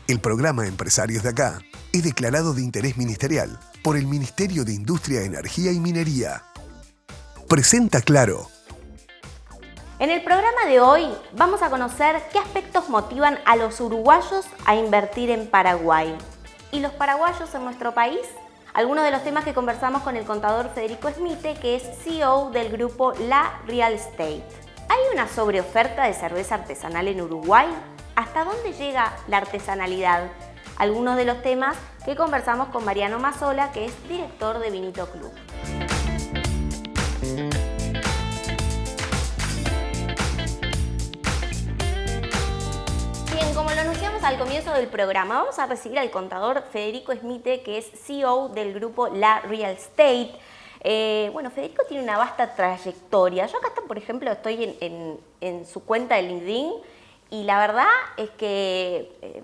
El programa Empresarios de Acá es declarado de interés ministerial por el Ministerio de Industria, Energía y Minería. Presenta Claro. En el programa de hoy vamos a conocer qué aspectos motivan a los uruguayos a invertir en Paraguay. ¿Y los paraguayos en nuestro país? Algunos de los temas que conversamos con el contador Federico Smite, que es CEO del grupo La Real Estate. ¿Hay una sobreoferta de cerveza artesanal en Uruguay? ¿Hasta dónde llega la artesanalidad? Algunos de los temas que conversamos con Mariano Mazzola, que es director de Vinito Club. Bien, como lo anunciamos al comienzo del programa, vamos a recibir al contador Federico Smite, que es CEO del grupo La Real Estate. Federico tiene una vasta trayectoria. Yo acá, por ejemplo, estoy en su cuenta de LinkedIn y la verdad es que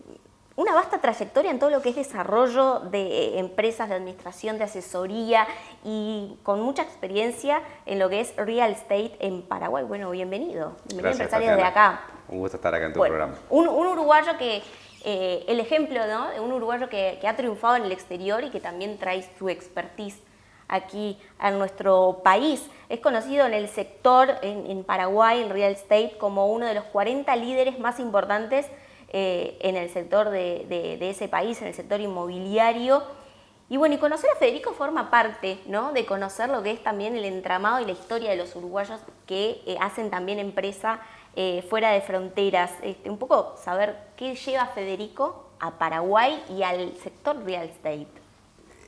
una vasta trayectoria en todo lo que es desarrollo de empresas, de administración, de asesoría y con mucha experiencia en lo que es real estate en Paraguay. Bueno, bienvenido. Bienvenido, empresario de acá. Un gusto estar acá en tu programa. Un uruguayo que, el ejemplo, ¿no?, de un uruguayo que ha triunfado en el exterior y que también trae su expertise aquí a nuestro país. Es conocido en el sector, en Paraguay, en real estate, como uno de los 40 líderes más importantes en el sector de ese país, en el sector inmobiliario. Y bueno, y conocer a Federico forma parte, ¿no?, de conocer lo que es también el entramado y la historia de los uruguayos que hacen también empresa fuera de fronteras. Un poco saber qué lleva Federico a Paraguay y al sector real estate.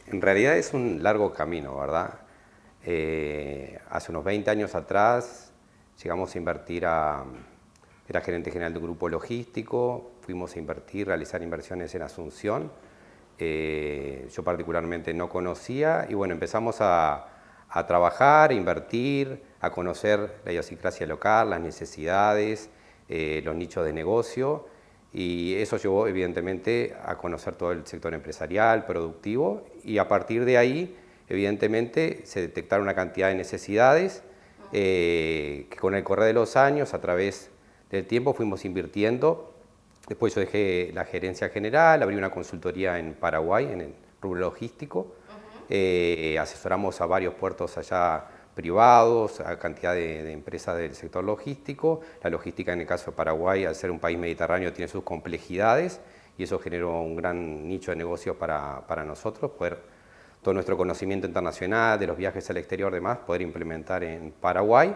En realidad es un largo camino, ¿verdad? Hace unos 20 años atrás llegamos a invertir era gerente general de un grupo logístico, fuimos a realizar inversiones en Asunción. Yo particularmente no conocía y bueno, empezamos a trabajar, a invertir, a conocer la idiosincrasia local, las necesidades, los nichos de negocio. Y eso llevó evidentemente a conocer todo el sector empresarial, productivo, y a partir de ahí evidentemente se detectaron una cantidad de necesidades que con el correr de los años, a través del tiempo, fuimos invirtiendo. Después yo dejé la gerencia general, abrí una consultoría en Paraguay, en el rubro logístico. Asesoramos a varios puertos allá privados, a cantidad de empresas del sector logístico. La logística en el caso de Paraguay, al ser un país mediterráneo, tiene sus complejidades y eso generó un gran nicho de negocios para nosotros, poder todo nuestro conocimiento internacional, de los viajes al exterior, demás, poder implementar en Paraguay.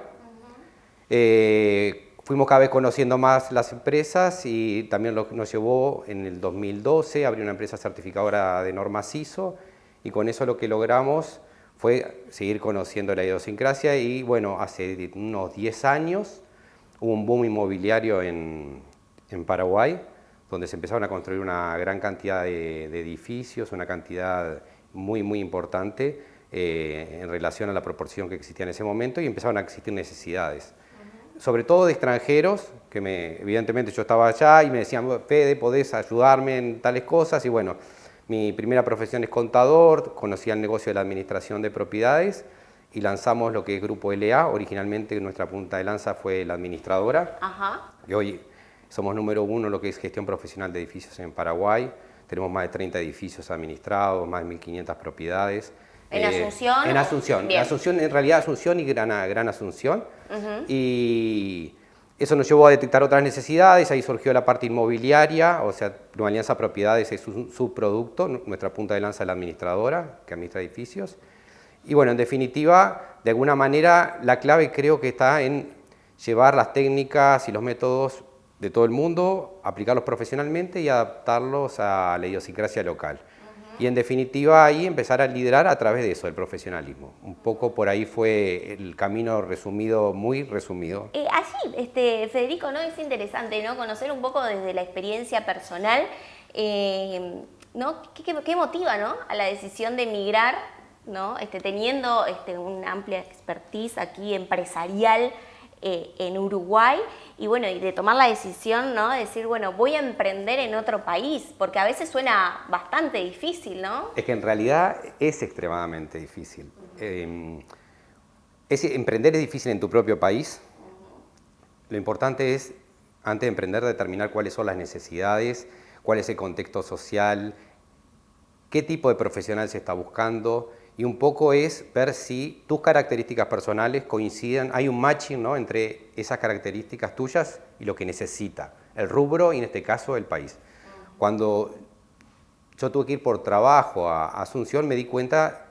Fuimos cada vez conociendo más las empresas y también nos llevó en el 2012 a abrir una empresa certificadora de normas ISO y con eso lo que logramos fue seguir conociendo la idiosincrasia y bueno, hace unos 10 años hubo un boom inmobiliario en Paraguay, donde se empezaron a construir una gran cantidad de edificios, una cantidad muy importante en relación a la proporción que existía en ese momento y empezaron a existir necesidades. Sobre todo de extranjeros, que evidentemente yo estaba allá y me decían, Fede, ¿podés ayudarme en tales cosas? Y bueno, mi primera profesión es contador, conocía el negocio de la administración de propiedades y lanzamos lo que es Grupo LA. Originalmente nuestra punta de lanza fue la administradora. Ajá. Y hoy somos número 1 en lo que es gestión profesional de edificios en Paraguay. Tenemos más de 30 edificios administrados, más de 1.500 propiedades. ¿En Asunción? En Asunción. Bien. En realidad Asunción y Gran Asunción. Y eso nos llevó a detectar otras necesidades, ahí surgió la parte inmobiliaria, o sea, Nueva Alianza Propiedades es un subproducto, nuestra punta de lanza es la administradora, que administra edificios. Y bueno, en definitiva, de alguna manera, la clave creo que está en llevar las técnicas y los métodos de todo el mundo, aplicarlos profesionalmente y adaptarlos a la idiosincrasia local. Y en definitiva ahí empezar a liderar a través de eso, el profesionalismo. Un poco por ahí fue el camino resumido, muy resumido. Allí, Federico, ¿no? Es interesante, ¿no?, conocer un poco desde la experiencia personal, ¿no? ¿Qué motiva, ¿no?, a la decisión de emigrar, ¿no?, teniendo una amplia expertise aquí empresarial en Uruguay y bueno, y de tomar la decisión, ¿no?, de decir, bueno, voy a emprender en otro país, porque a veces suena bastante difícil, ¿no? Es que en realidad es extremadamente difícil. Emprender es difícil en tu propio país. Lo importante es, antes de emprender, determinar cuáles son las necesidades, cuál es el contexto social, qué tipo de profesional se está buscando, y un poco es ver si tus características personales coinciden, hay un matching, ¿no?, entre esas características tuyas y lo que necesita el rubro y en este caso el país. Cuando yo tuve que ir por trabajo a Asunción, me di cuenta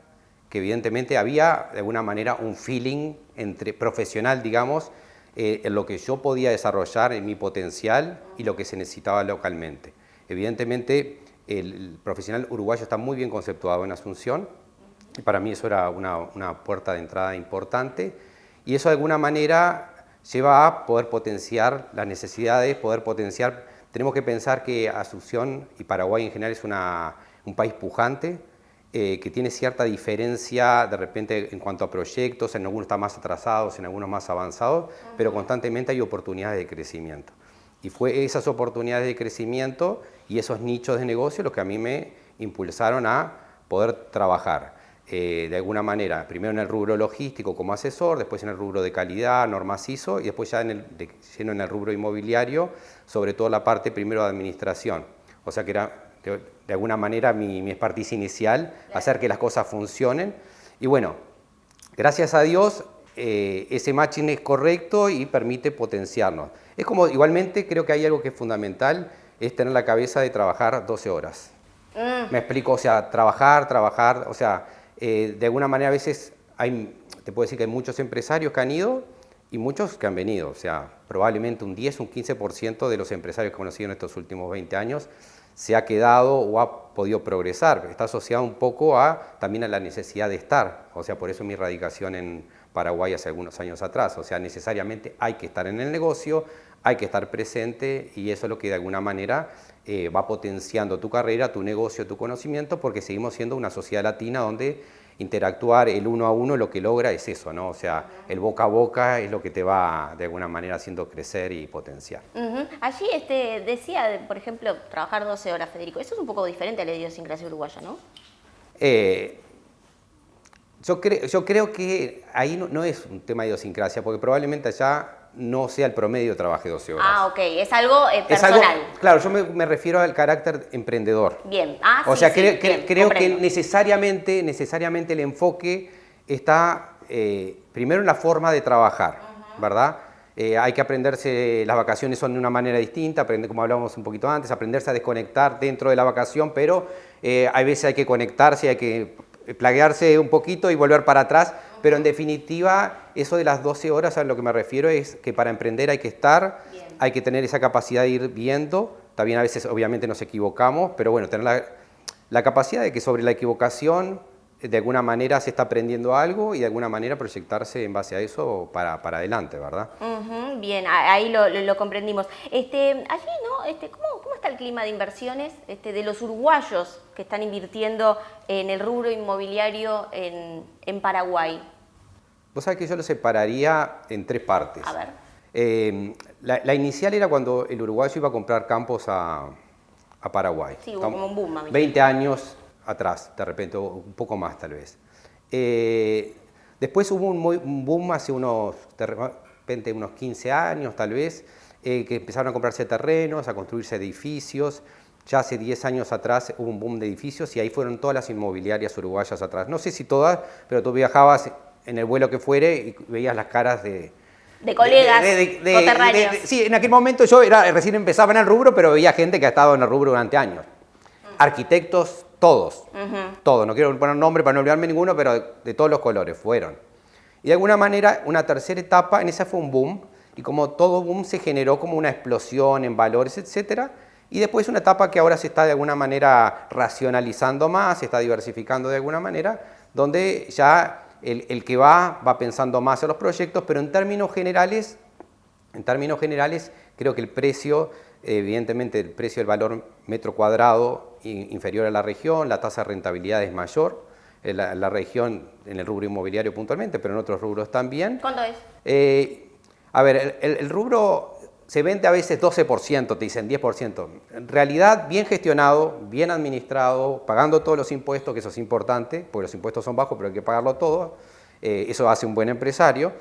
que evidentemente había de alguna manera un feeling entre profesional, digamos, en lo que yo podía desarrollar en mi potencial y lo que se necesitaba localmente. Evidentemente el profesional uruguayo está muy bien conceptuado en Asunción, y para mí eso era una puerta de entrada importante, y eso de alguna manera lleva a poder potenciar las necesidades, poder potenciar. Tenemos que pensar que Asunción y Paraguay en general es un país pujante, que tiene cierta diferencia de repente en cuanto a proyectos, en algunos están más atrasados, en algunos más avanzados, pero constantemente hay oportunidades de crecimiento. Y fue esas oportunidades de crecimiento y esos nichos de negocio los que a mí me impulsaron a poder trabajar. De alguna manera, primero en el rubro logístico como asesor, después en el rubro de calidad, normas ISO, y después ya lleno en el rubro inmobiliario, sobre todo la parte primero de administración. O sea que era de alguna manera mi expertise inicial, hacer que las cosas funcionen. Y bueno, gracias a Dios, ese matching es correcto y permite potenciarnos. Es como, igualmente, creo que hay algo que es fundamental, es tener la cabeza de trabajar 12 horas. Me explico, o sea, trabajar, o sea, de alguna manera a veces te puedo decir que hay muchos empresarios que han ido y muchos que han venido. O sea, probablemente un 10, un 15% de los empresarios que he conocido en estos últimos 20 años se ha quedado o ha podido progresar. Está asociado un poco también a la necesidad de estar. O sea, por eso mi radicación en Paraguay hace algunos años atrás. O sea, necesariamente hay que estar en el negocio, hay que estar presente, y eso es lo que de alguna manera va potenciando tu carrera, tu negocio, tu conocimiento, porque seguimos siendo una sociedad latina donde interactuar el uno a uno lo que logra es eso, ¿no? O sea, el boca a boca es lo que te va de alguna manera haciendo crecer y potenciar. Allí decía, por ejemplo, trabajar 12 horas, Federico. Eso es un poco diferente a la idiosincrasia uruguaya, ¿no? Yo creo que ahí no es un tema de idiosincrasia, porque probablemente allá no sea el promedio trabaje 12 horas. Ah, ok. Es algo personal. Claro, yo me refiero al carácter emprendedor. Bien. O sea, creo comprendo. que necesariamente el enfoque está primero en la forma de trabajar, ¿verdad? Hay que aprenderse, las vacaciones son de una manera distinta, como hablábamos un poquito antes, aprenderse a desconectar dentro de la vacación, pero hay veces hay que conectarse, hay que plaguearse un poquito y volver para atrás, pero en definitiva, eso de las 12 horas, a lo que me refiero es que para emprender hay que estar, hay que tener esa capacidad de ir viendo, también a veces obviamente nos equivocamos, pero bueno, tener la capacidad de que sobre la equivocación de alguna manera se está aprendiendo algo y de alguna manera proyectarse en base a eso para adelante, ¿verdad? Bien, ahí lo comprendimos. Allí, ¿no? ¿Cómo está el clima de inversiones de los uruguayos que están invirtiendo en el rubro inmobiliario en Paraguay? Vos sabés que yo lo separaría en tres partes. A ver. La inicial era cuando el uruguayo iba a comprar campos a Paraguay. Sí, hubo como un boom. 20 años atrás, de repente, un poco más tal vez. Después hubo un boom hace de repente unos 15 años tal vez, que empezaron a comprarse terrenos, a construirse edificios. Ya hace 10 años atrás hubo un boom de edificios y ahí fueron todas las inmobiliarias uruguayas atrás. No sé si todas, pero tú viajabas en el vuelo que fuere y veías las caras de colegas, coterráneos. Sí, en aquel momento yo recién empezaba en el rubro, pero veía gente que ha estado en el rubro durante años. Arquitectos, todos, todos, no quiero poner nombre para no olvidarme ninguno, pero de todos los colores fueron. Y de alguna manera, una tercera etapa, en esa fue un boom, y como todo boom se generó como una explosión en valores, etcétera. Y después una etapa que ahora se está de alguna manera racionalizando más, se está diversificando de alguna manera, donde ya el que va pensando más en los proyectos, pero en términos generales creo que el precio, evidentemente el precio del valor metro cuadrado inferior a la región, la tasa de rentabilidad es mayor, la región en el rubro inmobiliario puntualmente, pero en otros rubros también. ¿Cuánto es? A ver, el rubro se vende a veces 12%, te dicen 10%. En realidad, bien gestionado, bien administrado, pagando todos los impuestos, que eso es importante, porque los impuestos son bajos, pero hay que pagarlo todo. Eso hace un buen empresario.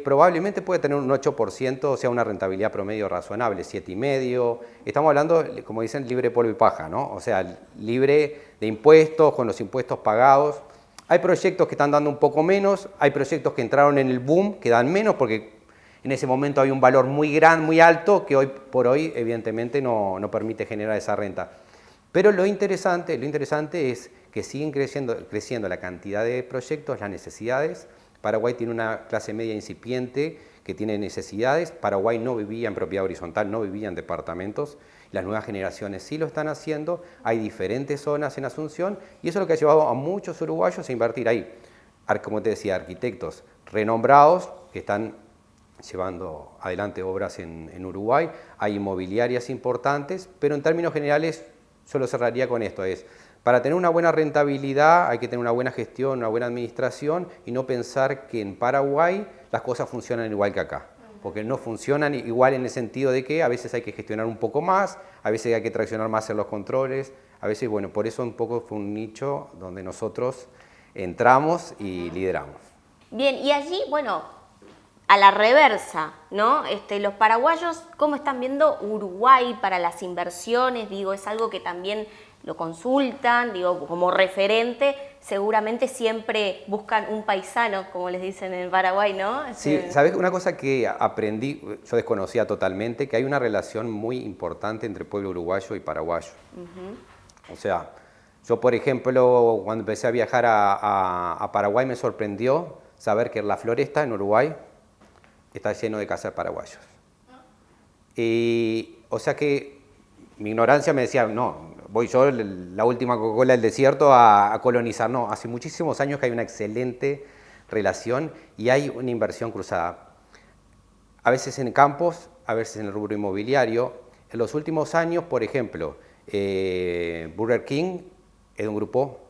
Probablemente puede tener un 8%, o sea, una rentabilidad promedio razonable, 7,5%. Estamos hablando, como dicen, libre de polvo y paja, ¿no? O sea, libre de impuestos, con los impuestos pagados. Hay proyectos que están dando un poco menos, hay proyectos que entraron en el boom que dan menos porque en ese momento hay un valor muy grande, muy alto, que hoy por hoy evidentemente no permite generar esa renta. Pero lo interesante es que siguen creciendo la cantidad de proyectos, las necesidades. Paraguay tiene una clase media incipiente que tiene necesidades. Paraguay no vivía en propiedad horizontal, no vivía en departamentos. Las nuevas generaciones sí lo están haciendo. Hay diferentes zonas en Asunción y eso es lo que ha llevado a muchos uruguayos a invertir ahí. Como te decía, arquitectos renombrados que están llevando adelante obras en Uruguay. Hay inmobiliarias importantes, pero en términos generales yo lo cerraría con esto, para tener una buena rentabilidad hay que tener una buena gestión, una buena administración y no pensar que en Paraguay las cosas funcionan igual que acá. Porque no funcionan igual en el sentido de que a veces hay que gestionar un poco más, a veces hay que traccionar más en los controles, a veces, bueno, por eso un poco fue un nicho donde nosotros entramos y lideramos. Bien, y allí, bueno, a la reversa, ¿no? Los paraguayos, ¿cómo están viendo Uruguay para las inversiones? Digo, es algo que también lo consultan, digo, como referente, seguramente siempre buscan un paisano, como les dicen en Paraguay, ¿no? Sí, ¿sabes? Una cosa que aprendí, yo desconocía totalmente, que hay una relación muy importante entre pueblo uruguayo y paraguayo. O sea, yo, por ejemplo, cuando empecé a viajar a Paraguay me sorprendió saber que la Floresta en Uruguay está lleno de casas paraguayos. Y, o sea que mi ignorancia me decía, no, voy yo, la última Coca-Cola del desierto, a colonizar. No, hace muchísimos años que hay una excelente relación y hay una inversión cruzada. A veces en campos, a veces en el rubro inmobiliario. En los últimos años, por ejemplo, Burger King es un grupo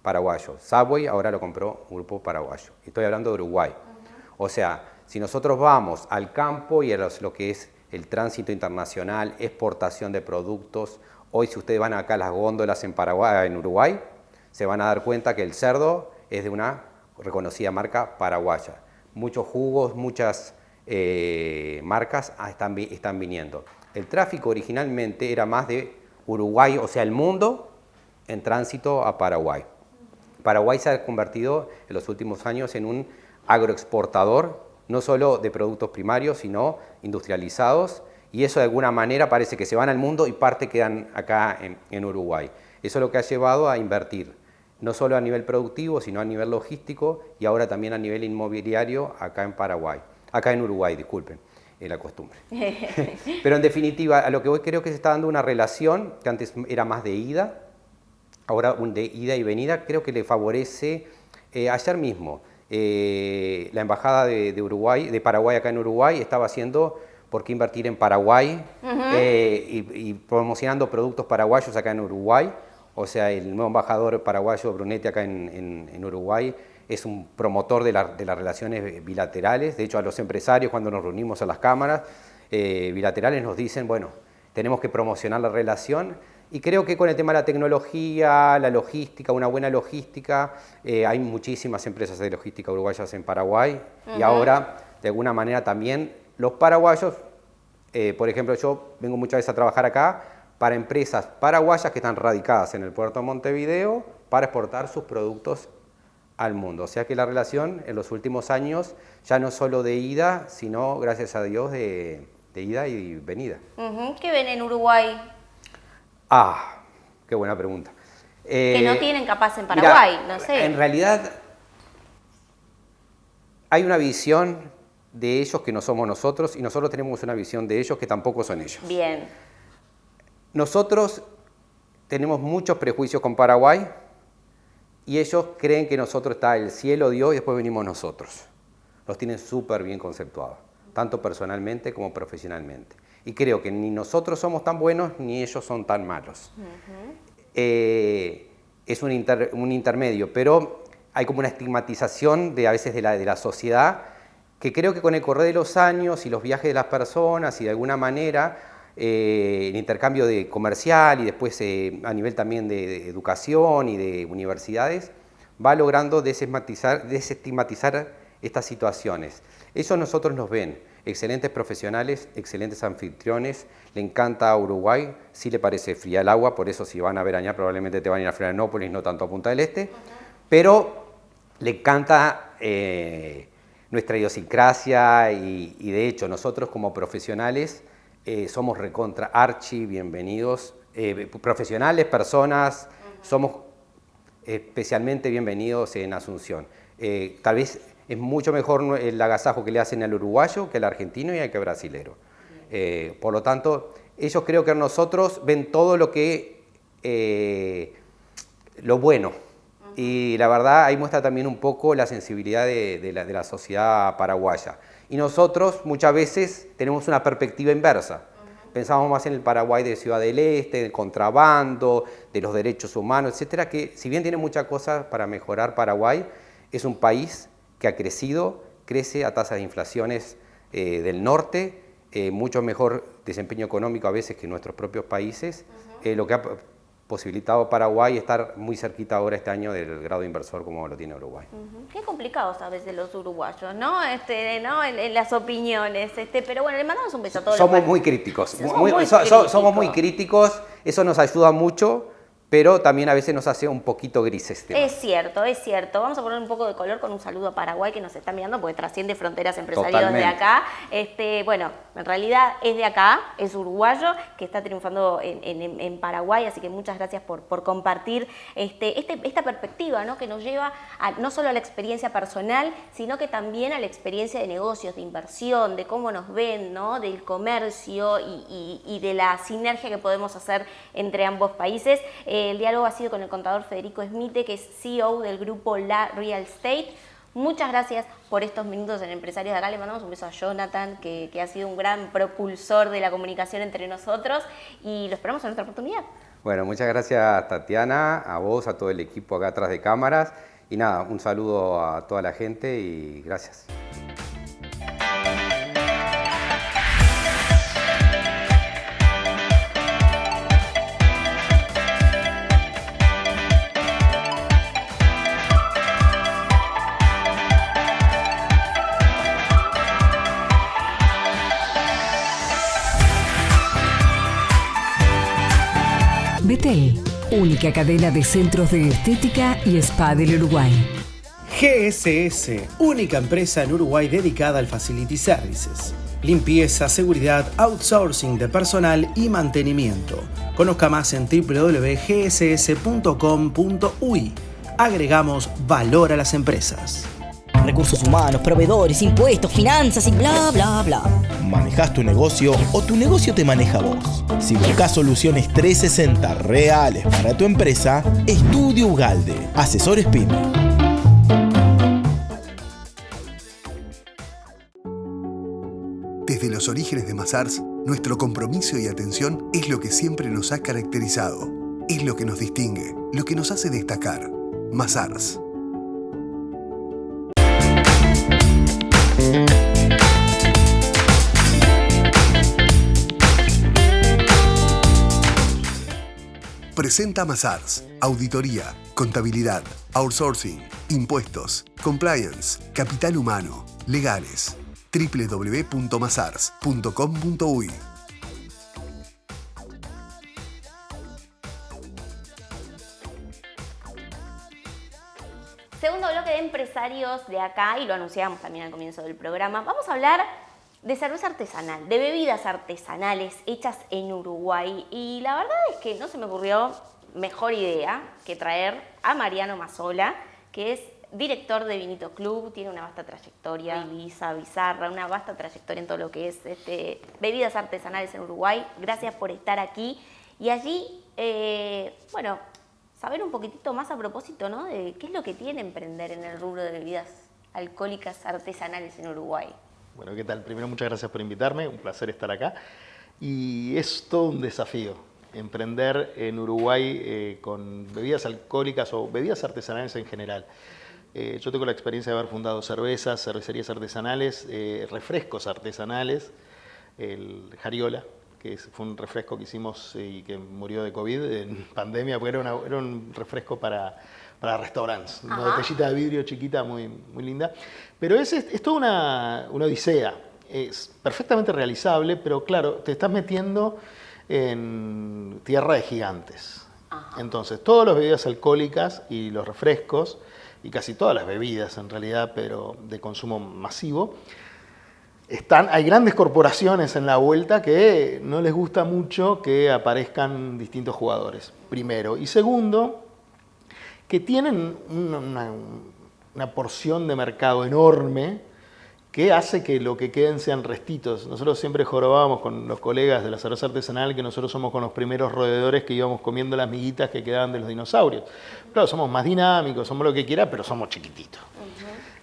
paraguayo. Subway ahora lo compró un grupo paraguayo. Estoy hablando de Uruguay. O sea, si nosotros vamos al campo y a lo que es el tránsito internacional, exportación de productos, hoy si ustedes van acá a las góndolas en Paraguay, en Uruguay, se van a dar cuenta que el cerdo es de una reconocida marca paraguaya. Muchos jugos, muchas marcas están viniendo. El tráfico originalmente era más de Uruguay, o sea, el mundo en tránsito a Paraguay. Paraguay se ha convertido en los últimos años en un agroexportador, no solo de productos primarios, sino industrializados, y eso de alguna manera parece que se van al mundo y parte quedan acá en Uruguay. Eso es lo que ha llevado a invertir, no solo a nivel productivo, sino a nivel logístico y ahora también a nivel inmobiliario acá en Paraguay, acá en Uruguay, disculpen, la costumbre. Pero en definitiva, a lo que hoy creo que se está dando una relación que antes era más de ida, ahora de ida y venida, creo que le favorece ayer mismo. La embajada de Uruguay, de Paraguay acá en Uruguay estaba haciendo por qué invertir en Paraguay y promocionando productos paraguayos acá en Uruguay. O sea, el nuevo embajador paraguayo Brunetti acá en Uruguay es un promotor de las relaciones bilaterales. De hecho, a los empresarios cuando nos reunimos a las cámaras bilaterales nos dicen, bueno, tenemos que promocionar la relación. Y creo que con el tema de la tecnología, la logística, una buena logística, hay muchísimas empresas de logística uruguayas en Paraguay y ahora, de alguna manera, también los paraguayos, por ejemplo, yo vengo muchas veces a trabajar acá para empresas paraguayas que están radicadas en el puerto de Montevideo para exportar sus productos al mundo. O sea que la relación en los últimos años ya no solo de ida, sino, gracias a Dios, de ida y venida. ¿Qué ven en Uruguay? Ah, qué buena pregunta. Que no tienen capaz en Paraguay, mira, no sé. En realidad hay una visión de ellos que no somos nosotros y nosotros tenemos una visión de ellos que tampoco son ellos. Bien. Nosotros tenemos muchos prejuicios con Paraguay y ellos creen que nosotros está el cielo, Dios y después venimos nosotros. Los tienen súper bien conceptuados, tanto personalmente como profesionalmente. Y creo que ni nosotros somos tan buenos ni ellos son tan malos. Es un intermedio, pero hay como una estigmatización a veces de la sociedad que creo que con el correr de los años y los viajes de las personas y de alguna manera el intercambio de comercial y después a nivel también de educación y de universidades va logrando desestigmatizar estas situaciones. Ellos nosotros nos ven, excelentes profesionales, excelentes anfitriones, le encanta Uruguay, sí le parece fría el agua, por eso si van a veranear probablemente te van a ir a Florianópolis, no tanto a Punta del Este, pero le encanta nuestra idiosincrasia y de hecho nosotros como profesionales somos recontra archi bienvenidos, profesionales, personas, somos especialmente bienvenidos en Asunción. Tal vez es mucho mejor el agasajo que le hacen al uruguayo que al argentino y al que al brasilero. Por lo tanto, ellos creo que nosotros ven todo lo bueno. Y la verdad ahí muestra también un poco la sensibilidad de la sociedad paraguaya. Y nosotros muchas veces tenemos una perspectiva inversa. Pensamos más en el Paraguay de Ciudad del Este, del contrabando, de los derechos humanos, etcétera, que si bien tiene muchas cosas para mejorar Paraguay, es un país que ha crecido, crece a tasas de inflaciones del norte, mucho mejor desempeño económico a veces que nuestros propios países, lo que ha posibilitado a Paraguay estar muy cerquita ahora este año del grado inversor como lo tiene Uruguay. Qué complicados a veces los uruguayos, ¿no? ¿No? En las opiniones, pero bueno, le mandamos un beso a todos. Somos muy críticos, somos muy críticos, eso nos ayuda mucho, pero también a veces nos hace un poquito grises. Es cierto, es cierto. Vamos a poner un poco de color con un saludo a Paraguay que nos está mirando porque trasciende fronteras empresariales de acá. Bueno, en realidad es de acá, es uruguayo, que está triunfando en Paraguay, así que muchas gracias por compartir esta perspectiva, ¿no? Que nos lleva no solo a la experiencia personal, sino que también a la experiencia de negocios, de inversión, de cómo nos ven, ¿no? Del comercio y de la sinergia que podemos hacer entre ambos países. El diálogo ha sido con el contador Federico Smite, que es CEO del grupo La Real Estate. Muchas gracias por estos minutos en Empresarios de Acá. Le mandamos un beso a Jonathan, que ha sido un gran propulsor de la comunicación entre nosotros y lo esperamos en otra oportunidad. Bueno, muchas gracias Tatiana, a vos, a todo el equipo acá atrás de cámaras y nada, un saludo a toda la gente y gracias. Betel, única cadena de centros de estética y spa del Uruguay. GSS, única empresa en Uruguay dedicada al Facility Services. Limpieza, seguridad, outsourcing de personal y mantenimiento. Conozca más en www.gss.com.uy. Agregamos valor a las empresas. Recursos humanos, proveedores, impuestos, finanzas y bla, bla, bla. ¿Manejas tu negocio o tu negocio te maneja a vos? Si buscas soluciones 360 reales para tu empresa, Estudio Ugalde, asesores PYME. Desde los orígenes de Mazars, nuestro compromiso y atención es lo que siempre nos ha caracterizado. Es lo que nos distingue, lo que nos hace destacar. Mazars. Presenta Mazars, auditoría, contabilidad, outsourcing, impuestos, compliance, capital humano, legales. www.mazars.com.uy. Segundo bloque de Empresarios de Acá, y lo anunciamos también al comienzo del programa. Vamos a hablar de cerveza artesanal, de bebidas artesanales hechas en Uruguay. Y la verdad es que no se me ocurrió mejor idea que traer a Mariano Mazzola, que es director de Vinito Club, tiene una vasta trayectoria, Ibiza, Bizarra, una vasta trayectoria en todo lo que es bebidas artesanales en Uruguay. Gracias por estar aquí. Y allí, saber un poquitito más a propósito, ¿no? De qué es lo que tiene emprender en el rubro de bebidas alcohólicas artesanales en Uruguay. Bueno, ¿qué tal? Primero, muchas gracias por invitarme, un placer estar acá. Y es todo un desafío emprender en Uruguay con bebidas alcohólicas o bebidas artesanales en general. Yo tengo la experiencia de haber fundado cervezas, cervecerías artesanales, refrescos artesanales, el Jariola, que fue un refresco que hicimos y que murió de COVID en pandemia, porque era un refresco para restaurantes, una botellita de vidrio chiquita muy, muy linda. Pero es toda una odisea, es perfectamente realizable, pero claro, te estás metiendo en tierra de gigantes. Entonces, todas las bebidas alcohólicas y los refrescos, y casi todas las bebidas en realidad, pero de consumo masivo, hay grandes corporaciones en la vuelta que no les gusta mucho que aparezcan distintos jugadores, primero. Y segundo, que tienen una porción de mercado enorme que hace que lo que queden sean restitos. Nosotros siempre jorobábamos con los colegas de la cerveza artesanal que nosotros somos con los primeros roedores que íbamos comiendo las miguitas que quedaban de los dinosaurios. Claro, somos más dinámicos, somos lo que quiera, pero somos chiquititos.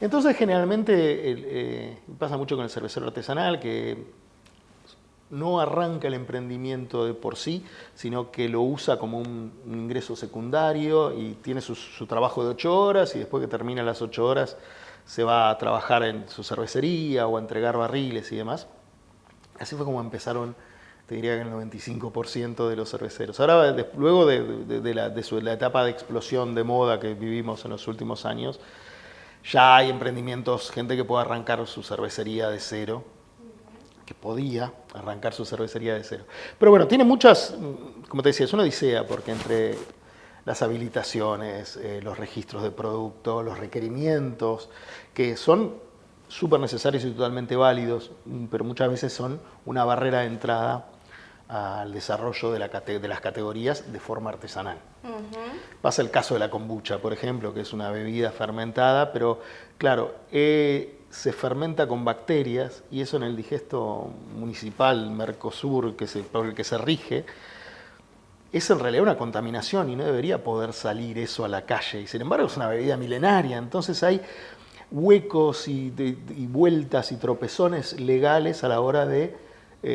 Entonces, generalmente, pasa mucho con el cervecero artesanal que no arranca el emprendimiento de por sí, sino que lo usa como un ingreso secundario y tiene su trabajo de 8 horas y después que termina las 8 horas se va a trabajar en su cervecería o a entregar barriles y demás. Así fue como empezaron, te diría que el 95% de los cerveceros. Ahora, luego de la etapa de explosión de moda que vivimos en los últimos años, ya hay emprendimientos, gente que puede arrancar su cervecería de cero, que podía arrancar su cervecería de cero. Pero bueno, tiene muchas, como te decía, es una odisea, porque entre las habilitaciones, los registros de producto, los requerimientos, que son súper necesarios y totalmente válidos, pero muchas veces son una barrera de entrada al desarrollo de las categorías de forma artesanal. Pasa el caso de la kombucha, por ejemplo, que es una bebida fermentada, pero claro, se fermenta con bacterias y eso en el digesto municipal Mercosur, por el que se rige, es en realidad una contaminación y no debería poder salir eso a la calle. Y sin embargo es una bebida milenaria, entonces hay huecos y vueltas y tropezones legales a la hora de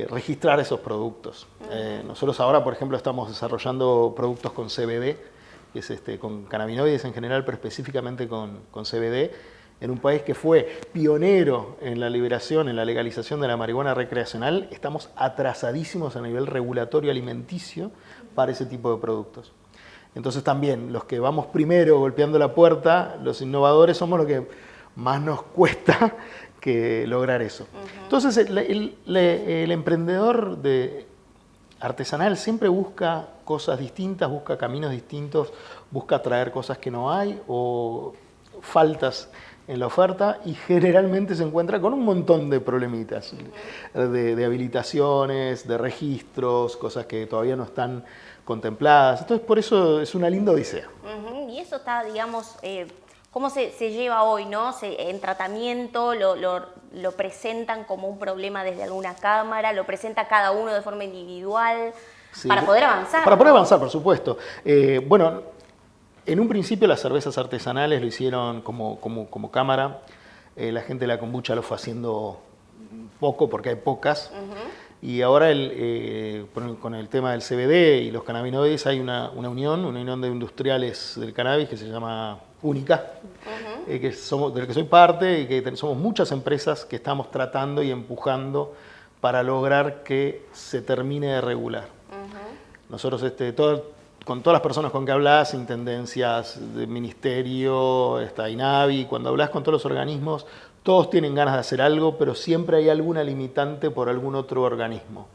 registrar esos productos. Nosotros ahora, por ejemplo, estamos desarrollando productos con CBD, que es con cannabinoides en general, pero específicamente con CBD, en un país que fue pionero en la liberación, en la legalización de la marihuana recreacional. Estamos atrasadísimos a nivel regulatorio alimenticio para ese tipo de productos. Entonces también los que vamos primero golpeando la puerta, los innovadores, somos los que más nos cuesta que lograr eso. Entonces el emprendedor artesanal siempre busca cosas distintas, busca caminos distintos, busca traer cosas que no hay o faltas en la oferta y generalmente se encuentra con un montón de problemitas, de habilitaciones, de registros, cosas que todavía no están contempladas. Entonces, por eso es una linda odisea. Y eso está, digamos, ¿cómo se lleva hoy, no? En tratamiento, lo presentan como un problema desde alguna cámara, lo presenta cada uno de forma individual, sí, para poder avanzar. Para poder avanzar, por supuesto. Bueno, en un principio las cervezas artesanales lo hicieron como cámara. La gente de la kombucha lo fue haciendo poco porque hay pocas. Y ahora con el tema del CBD y los cannabinoides hay una unión de industriales del cannabis que se llama Única, del que soy parte y que somos muchas empresas que estamos tratando y empujando para lograr que se termine de regular. Nosotros con todas las personas con que hablas, intendencias del ministerio, INAVI, cuando hablas con todos los organismos, todos tienen ganas de hacer algo, pero siempre hay alguna limitante por algún otro organismo.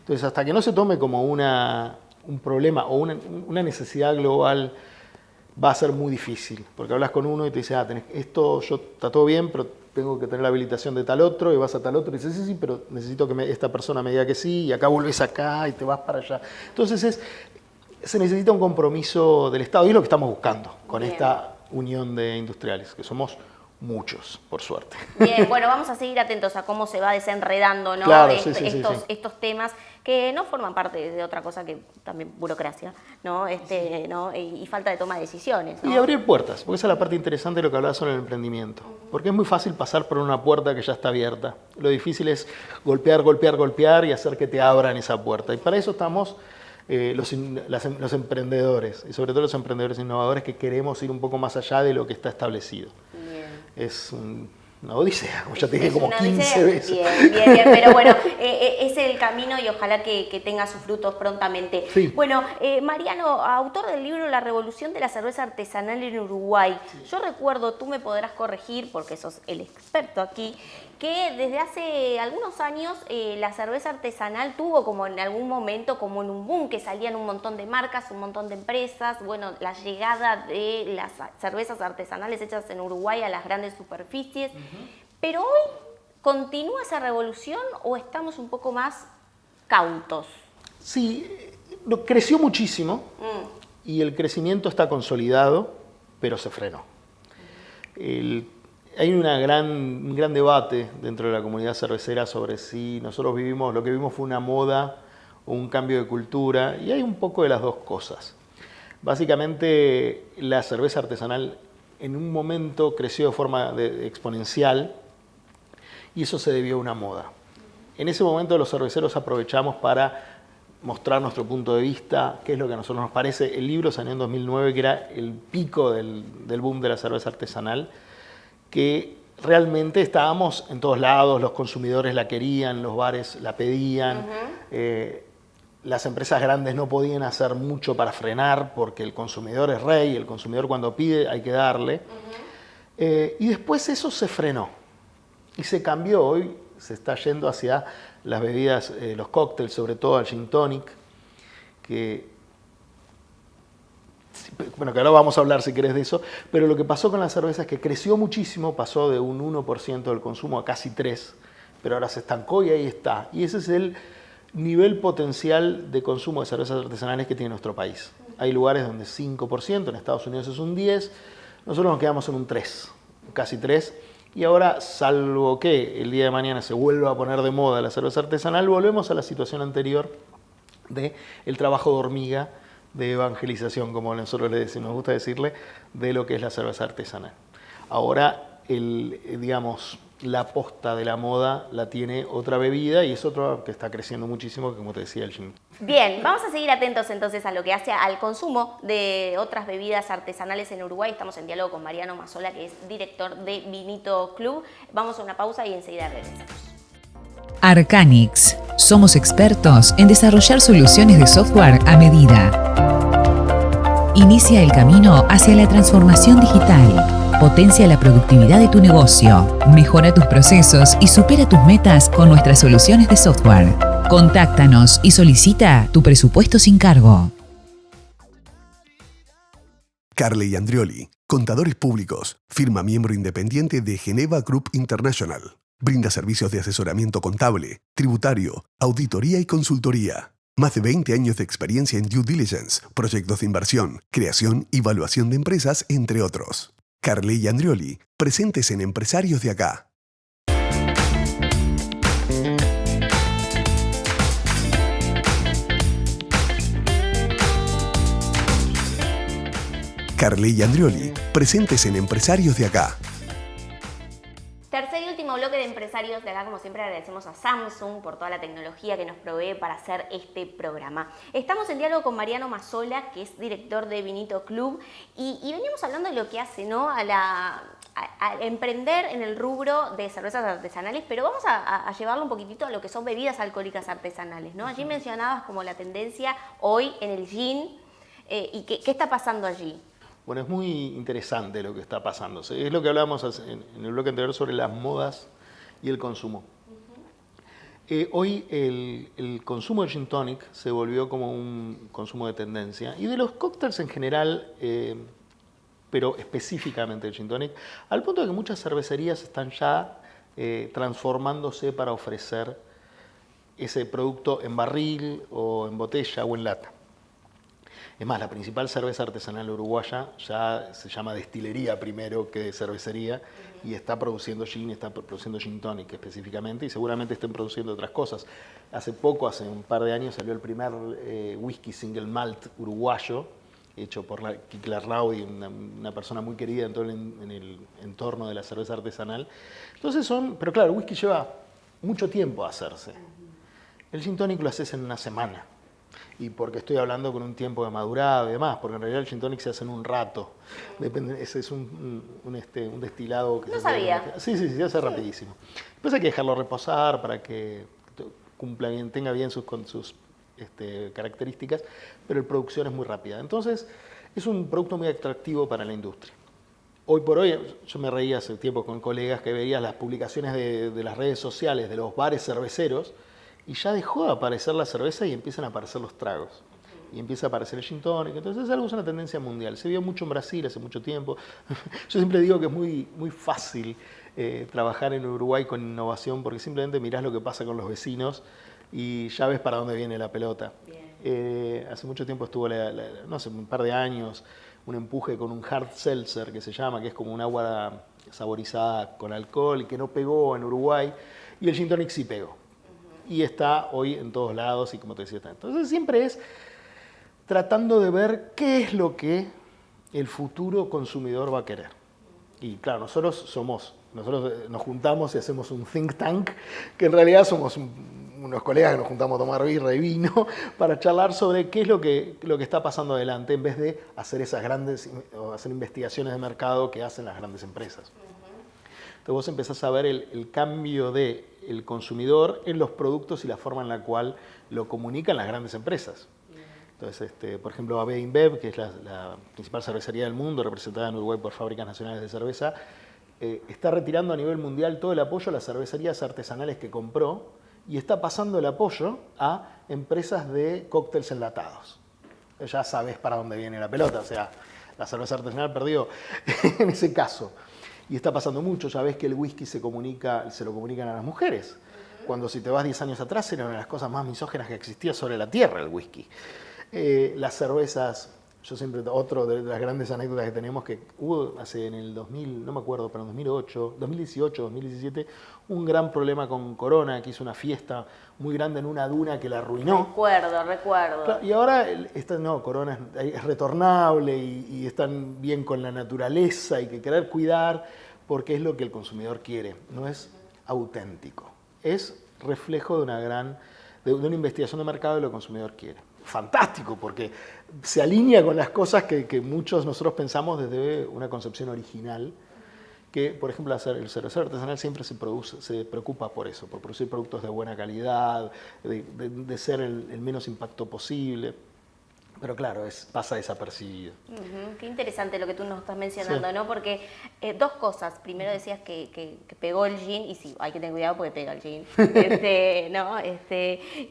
Entonces, hasta que no se tome como un problema o una necesidad global, va a ser muy difícil, porque hablas con uno y te dice, está todo bien, pero tengo que tener la habilitación de tal otro, y vas a tal otro y dices, sí, pero necesito que esta persona me diga que sí, y acá volvés acá y te vas para allá. Entonces, se necesita un compromiso del Estado y es lo que estamos buscando con esta unión de industriales, que somos muchos, por suerte. Bien, bueno, vamos a seguir atentos a cómo se va desenredando, ¿no? Claro, estos temas que no forman parte de otra cosa que también burocracia, ¿no? ¿no? Y falta de toma de decisiones, ¿no? Y abrir puertas, porque esa es la parte interesante de lo que hablabas sobre el emprendimiento. Porque es muy fácil pasar por una puerta que ya está abierta. Lo difícil es golpear y hacer que te abran esa puerta. Y para eso estamos los emprendedores, y sobre todo los emprendedores innovadores que queremos ir un poco más allá de lo que está establecido. Bien. Es una odisea, como ya te dije Es como una 15 odisea. veces. Bien, pero bueno, es el camino y ojalá que tenga sus frutos prontamente. Sí. Bueno, Mariano, autor del libro La revolución de la cerveza artesanal en Uruguay, yo recuerdo, tú me podrás corregir porque sos el experto aquí, que desde hace algunos años la cerveza artesanal tuvo como en algún momento como en un boom, que salían un montón de marcas, un montón de empresas, bueno, la llegada de las cervezas artesanales hechas en Uruguay a las grandes superficies, pero hoy ¿continúa esa revolución o estamos un poco más cautos? Sí, creció muchísimo y el crecimiento está consolidado, pero se frenó. Hay un gran debate dentro de la comunidad cervecera sobre si nosotros lo que vivimos fue una moda o un cambio de cultura, y hay un poco de las dos cosas. Básicamente, la cerveza artesanal en un momento creció de forma exponencial y eso se debió a una moda. En ese momento los cerveceros aprovechamos para mostrar nuestro punto de vista, qué es lo que a nosotros nos parece. El libro salió en 2009, que era el pico del boom de la cerveza artesanal, que realmente estábamos en todos lados, los consumidores la querían, los bares la pedían, las empresas grandes no podían hacer mucho para frenar porque el consumidor es rey, el consumidor cuando pide hay que darle. Y después eso se frenó y se cambió. Hoy se está yendo hacia las bebidas, los cócteles, sobre todo el gin tonic, que ahora vamos a hablar si querés de eso, pero lo que pasó con la cerveza es que creció muchísimo, pasó de un 1% del consumo a casi 3%, pero ahora se estancó y ahí está. Y ese es el nivel potencial de consumo de cervezas artesanales que tiene nuestro país. Hay lugares donde 5%, en Estados Unidos es un 10%, nosotros nos quedamos en un 3%, casi 3%, y ahora, salvo que el día de mañana se vuelva a poner de moda la cerveza artesanal, volvemos a la situación anterior del trabajo de hormiga, de evangelización, como nosotros le decimos, nos gusta decirle, de lo que es la cerveza artesanal. Ahora, la posta de la moda la tiene otra bebida y es otra que está creciendo muchísimo, como te decía, el gin. Bien, vamos a seguir atentos entonces a lo que hace al consumo de otras bebidas artesanales en Uruguay. Estamos en diálogo con Mariano Mazzola, que es director de Vinito Club. Vamos a una pausa y enseguida regresamos. Arcanix. Somos expertos en desarrollar soluciones de software a medida. Inicia el camino hacia la transformación digital. Potencia la productividad de tu negocio, mejora tus procesos y supera tus metas con nuestras soluciones de software. Contáctanos y solicita tu presupuesto sin cargo. Carle Andrioli, contadores públicos, firma miembro independiente de Geneva Group International. Brinda servicios de asesoramiento contable, tributario, auditoría y consultoría. Más de 20 años de experiencia en due diligence, proyectos de inversión, creación y evaluación de empresas, entre otros. Carle Andrioli, presentes en Empresarios de Acá. Carle Andrioli, presentes en Empresarios de Acá. Tercer y último bloque de Empresarios de Acá. Como siempre, agradecemos a Samsung por toda la tecnología que nos provee para hacer este programa. Estamos en diálogo con Mariano Mazzola, que es director de Vinito Club, y veníamos hablando de lo que hace, ¿no?, a emprender en el rubro de cervezas artesanales, pero vamos a llevarlo un poquitito a lo que son bebidas alcohólicas artesanales, ¿no? Allí mencionabas como la tendencia hoy en el gin, y ¿qué está pasando allí? Bueno, es muy interesante lo que está pasando. Es lo que hablábamos en el bloque anterior sobre las modas y el consumo. Hoy el consumo de gin tonic se volvió como un consumo de tendencia. Y de los cócteles en general, pero específicamente el gin tonic, al punto de que muchas cervecerías están ya transformándose para ofrecer ese producto en barril o en botella o en lata. Es más, la principal cerveza artesanal uruguaya ya se llama destilería primero que cervecería y está produciendo gin tonic específicamente, y seguramente estén produciendo otras cosas. Hace un par de años, salió el primer whisky single malt uruguayo, hecho por Kikla Raudi, una persona muy querida en el entorno de la cerveza artesanal. Entonces pero claro, el whisky lleva mucho tiempo a hacerse. El gin tonic lo haces en una semana. Y porque estoy hablando con un tiempo de madurado y demás, porque en realidad el gin tonic se hace en un rato. Depende, ese es un destilado que No sabía. Sí, se hace rapidísimo. Después hay que dejarlo reposar para que cumpla bien, tenga bien sus características, pero la producción es muy rápida. Entonces, es un producto muy atractivo para la industria. Hoy por hoy, yo me reía hace tiempo con colegas que veían las publicaciones de las redes sociales de los bares cerveceros y ya dejó de aparecer la cerveza y empiezan a aparecer los tragos. Y empieza a aparecer el gin tonic. Entonces es una tendencia mundial. Se vio mucho en Brasil hace mucho tiempo. Yo siempre digo que es muy fácil trabajar en Uruguay con innovación porque simplemente mirás lo que pasa con los vecinos y ya ves para dónde viene la pelota. Hace mucho tiempo estuvo, no sé, un par de años, un empuje con un hard seltzer que se llama, que es como un agua saborizada con alcohol y que no pegó en Uruguay. Y el gin tonic sí pegó. Y está hoy en todos lados y como te decía, está. Entonces siempre es tratando de ver qué es lo que el futuro consumidor va a querer. Y claro, nosotros nos juntamos y hacemos un think tank, que en realidad somos unos colegas que nos juntamos a tomar birra y vino para charlar sobre qué es lo que está pasando adelante en vez de hacer esas hacer investigaciones de mercado que hacen las grandes empresas. Entonces vos empezás a ver el cambio del consumidor en los productos y la forma en la cual lo comunican las grandes empresas. Entonces, por ejemplo, AB InBev, que es la principal cervecería del mundo, representada en Uruguay por Fábricas Nacionales de Cerveza, está retirando a nivel mundial todo el apoyo a las cervecerías artesanales que compró y está pasando el apoyo a empresas de cócteles enlatados. Ya sabes para dónde viene la pelota, o sea, la cerveza artesanal perdió en ese caso. Y está pasando mucho, ya ves que el whisky se lo comunican a las mujeres. Cuando si te vas 10 años atrás era una de las cosas más misóginas que existía sobre la tierra, el whisky. Las cervezas, yo siempre, otro de las grandes anécdotas que tenemos, que hubo en el 2000, no me acuerdo, pero en 2008, 2018, 2017, un gran problema con Corona, que hizo una muy grande en una duna que la arruinó. Recuerdo. Claro, y ahora, Corona es retornable y están bien con la naturaleza, hay que querer cuidar, porque es lo que el consumidor quiere, no es auténtico. Es reflejo de una investigación de mercado de lo que el consumidor quiere. Fantástico, porque se alinea con las cosas que muchos nosotros pensamos desde una concepción original, que, por ejemplo, el cervecero artesanal siempre se preocupa por eso, por producir productos de buena calidad, de ser el menos impacto posible. Pero claro, pasa desapercibido. Qué interesante lo que tú nos estás mencionando, sí. ¿no? Porque dos cosas. Primero decías que pegó el gin, y sí, hay que tener cuidado porque pega el gin. ¿No?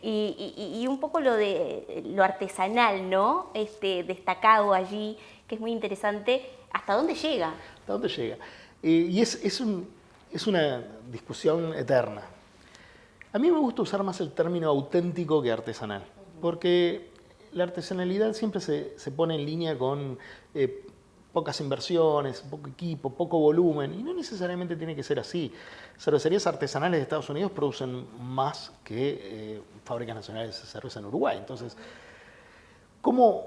Y un poco lo artesanal, ¿no? Destacado allí, que es muy interesante. ¿Hasta dónde llega? ¿Hasta dónde llega? Y es una discusión eterna. A mí me gusta usar más el término auténtico que artesanal, porque la artesanalidad siempre se pone en línea con pocas inversiones, poco equipo, poco volumen, y no necesariamente tiene que ser así. Cervecerías artesanales de Estados Unidos producen más que fábricas nacionales de cerveza en Uruguay. Entonces, ¿cómo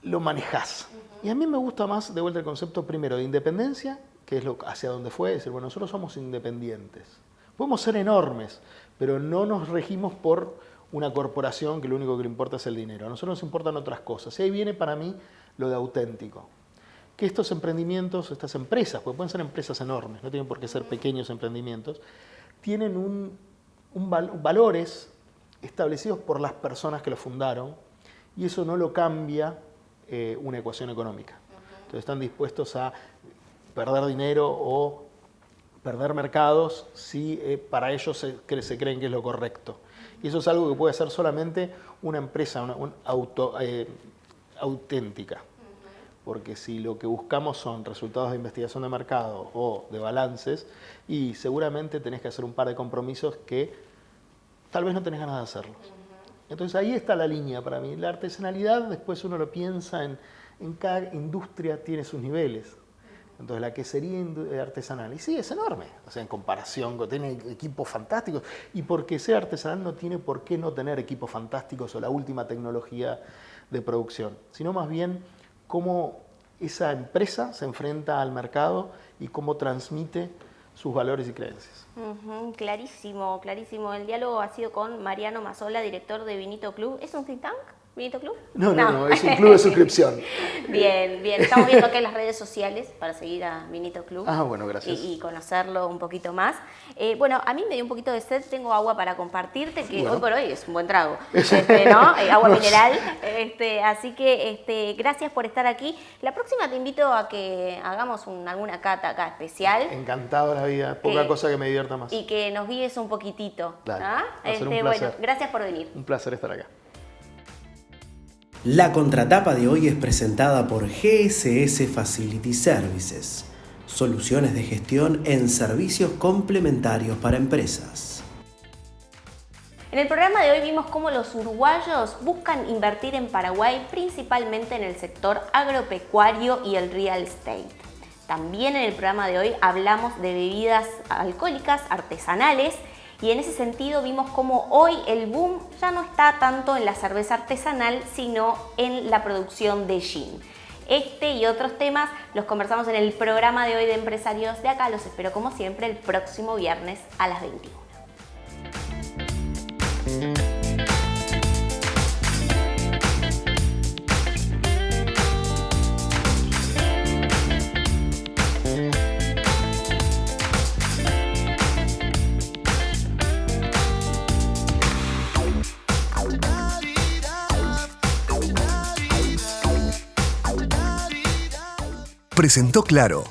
lo manejás? Y a mí me gusta más, de vuelta, el concepto primero de independencia, que es hacia donde fue, decir, bueno, nosotros somos independientes. Podemos ser enormes, pero no nos regimos por una corporación que lo único que le importa es el dinero. A nosotros nos importan otras cosas. Y ahí viene para mí lo de auténtico. Que estos emprendimientos, estas empresas, porque pueden ser empresas enormes, no tienen por qué ser pequeños emprendimientos, tienen valores establecidos por las personas que los fundaron y eso no lo cambia una ecuación económica. Entonces están dispuestos a perder dinero o perder mercados si para ellos se creen que es lo correcto. Y eso es algo que puede ser solamente una empresa auténtica. Porque si lo que buscamos son resultados de investigación de mercado o de balances, y seguramente tenés que hacer un par de compromisos que tal vez no tenés ganas de hacerlos. Entonces ahí está la línea para mí. La artesanalidad, después uno lo piensa en cada industria tiene sus niveles. Entonces la quesería artesanal, y sí, es enorme, o sea, en comparación, tiene equipos fantásticos, y porque sea artesanal no tiene por qué no tener equipos fantásticos o la última tecnología de producción, sino más bien cómo esa empresa se enfrenta al mercado y cómo transmite sus valores y creencias. Clarísimo, clarísimo. El diálogo ha sido con Mariano Mazzola, director de Vinito Club. ¿Es un think tank? ¿Vinito Club? No, es un club de suscripción. Bien. Estamos viendo acá en las redes sociales para seguir a Vinito Club. Ah, bueno, gracias. Y conocerlo un poquito más. Bueno, a mí me dio un poquito de sed, tengo agua para compartirte, que hoy por hoy es un buen trago, ¿no? Agua mineral. Así que gracias por estar aquí. La próxima te invito a que hagamos alguna cata acá especial. Encantado de la vida, poca cosa que me divierta más. Y que nos guíes un poquitito. Dale, ¿Ah? va a ser un placer. Bueno, gracias por venir. Un placer estar acá. La contratapa de hoy es presentada por GSS Facility Services, soluciones de gestión en servicios complementarios para empresas. En el programa de hoy vimos cómo los uruguayos buscan invertir en Paraguay, principalmente en el sector agropecuario y el real estate. También en el programa de hoy hablamos de bebidas alcohólicas artesanales y en ese sentido vimos cómo hoy el boom ya no está tanto en la cerveza artesanal, sino en la producción de gin. Este y otros temas los conversamos en el programa de hoy de Empresarios de Acá. Los espero como siempre el próximo viernes a las 21. Presentó Claro,